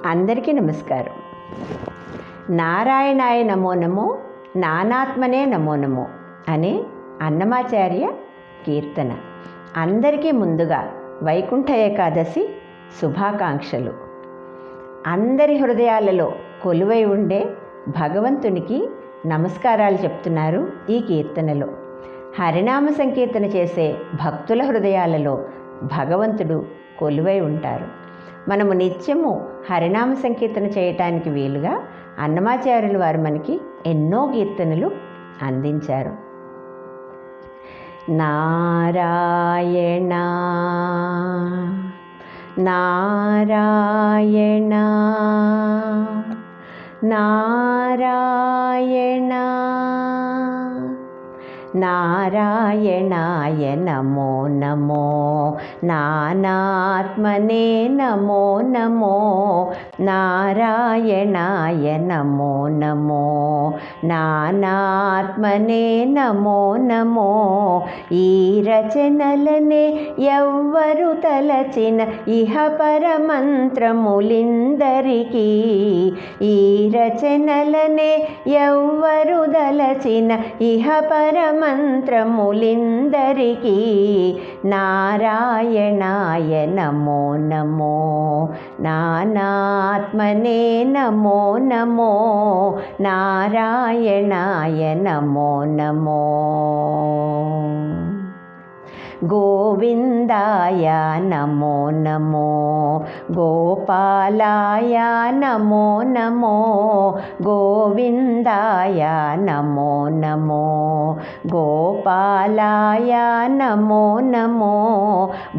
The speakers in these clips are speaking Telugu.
అందరికీ నమస్కారం. నారాయణాయ నమో నమో, నానాత్మనే నమో నమో అనే అన్నమాచార్య కీర్తన. అందరికీ ముందుగా వైకుంఠ ఏకాదశి శుభాకాంక్షలు. అందరి హృదయాలలో కొలువై ఉండే భగవంతునికి నమస్కారాలు చెప్తున్నారు ఈ కీర్తనలో. హరినామ సంకీర్తన చేసే భక్తుల హృదయాలలో భగవంతుడు కొలువై ఉంటారు. మనము నిత్యము హరినామ సంకీర్తన చేయటానికి వీలుగా అన్నమాచార్యులు వారు మనకి ఎన్నో కీర్తనలు అందించారు. నారాయణ నారాయణ నారాయణ నారాయణాయ నమో నమో, నానాత్మనే నమో నమో, నారాయణాయ నమో నమో, నానాత్మనే నమో నమో. ఈ రచనలనే ఎవ్వరు తలచిన ఇహ పరమంత్రములిందరికీ, ఈ రచనలనే ఎవ్వరు దలచిన ఇహ మంత్రములిందరికీ, నారాయణాయ నమో నమో, నానాత్మనే నమో నమో, నారాయణాయ నమో నమో. గోవిందాయ నమో నమో, గోపాలాయ నమో నమో, గోవిందాయ నమో నమో, గోపాలాయ నమో నమో,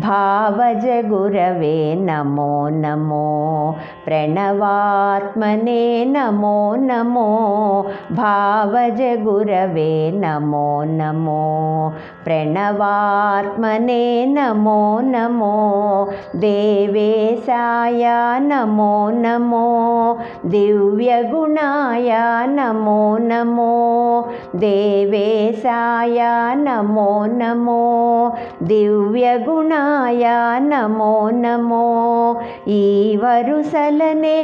భావజ గురవే నమో నమో, ప్రణవాత్మనే నమో నమో, భావజ గురవే నమో నమో, ప్రణవాత్మనే నమో నమో, దేవేశాయ నమో నమో, దివ్యగుణాయ నమో నమో, దేవేశాయ నమో నమో, దివ్యగుణాయ నమో నమో. ఈ వరుసలనే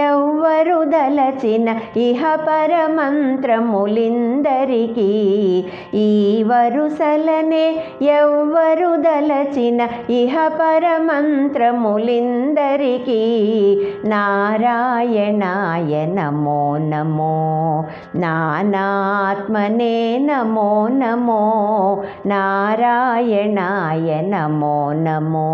ఎవ్వరు దలచిన ఇహ పరమంత్రములిందరికీ, ఈ వరుసలనే ఎవ్వరు దలచిన ఇహ పరమంత్రములిందరికీ, నారాయణాయ నమో నమో, నానాత్మనే నమో నమో, నారాయణాయ నమో నమో.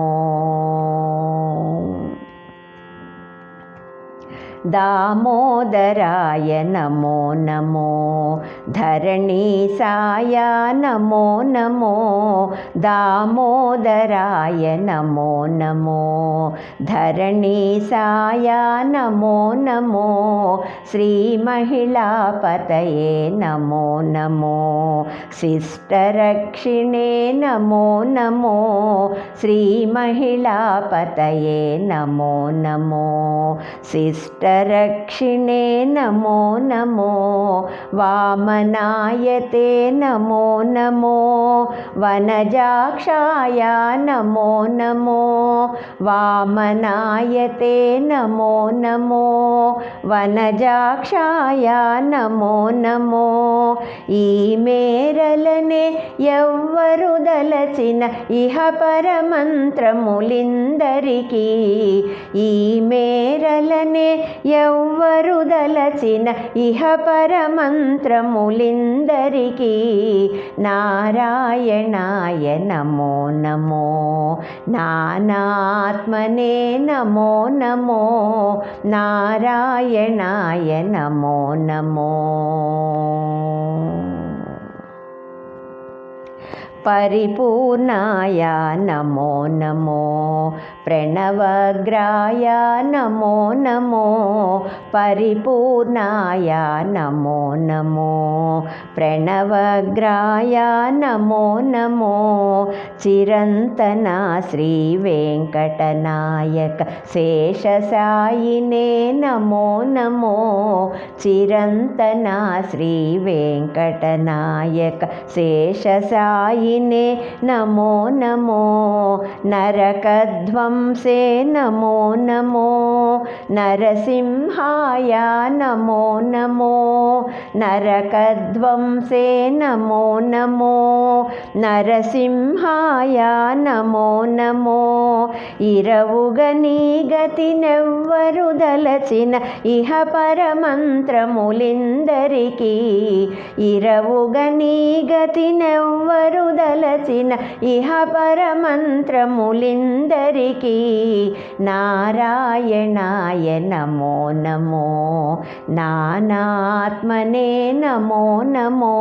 దామోదరాయ నమో నమో, ధరణీసాయ నమో నమో, దామోదరాయ నమో నమో, ధరణీసాయ నమో నమో, శ్రీ మహిళాపతయే నమో నమో, శిష్టరక్షిణే నమో నమో, శ్రీ మహిళాపతయే నమో నమో, శిష్టరక్షిణే నమో నమో, వామనాయతే నమో నమో, వనజాక్షాయ నమో నమో, వామనాయతే నమో నమో, వనజాక్షాయ నమో నమో. ఈ మేరలనే ఎవ్వరు దలచిన ఇహ పరమంత్రములిందరికీ, ఈ మేరలనే ఎవ్వరు దలచిన ఇహ పరమంత్రములిందరికీ, నారాయణాయ నమో నమో, నానాత్మనే నమో నమో, నారాయణాయ నమో నమో. పరిపూర్ణాయ నమో నమో, ప్రణవగ్రాయ నమో నమో, పరిపూర్ణాయ నమో నమో, ప్రణవగ్రాయ నమో నమో, చిరంతన శ్రీ వెంకటనాయక శేషసాయినే నమో నమో, చిరంతన శ్రీ వెంకటనాయక శేషసాయి నే నమో నమో, నరకధ్వంసే నమో నమో, నరసింహాయ నమో నమో నరకధ్వంసే నమో నమో నరసింహాయ నమో నమో ఇరవుగ నీ గతినెవ్వరు దలచిన ఇహ పరమంత్రములిందరికీ ఇరవుగ నీ గతినెవ్వరు దలచిన ఇహ పరమంత్రములిందరికీ నారాయణాయ నమో నమో నానాత్మనే నమో నమో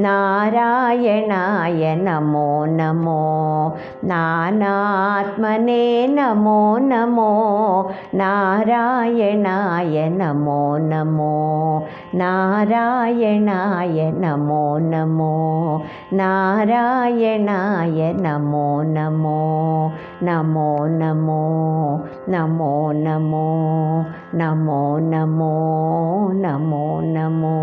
నారాయణాయ నమో నమో నానాత్మనే నమో నమో నారాయణాయ నమో నమో నారాయణాయ నమో నమో నారాయణాయ నమో నమో నమో నమో నమో నమో నమో నమో నమో నమో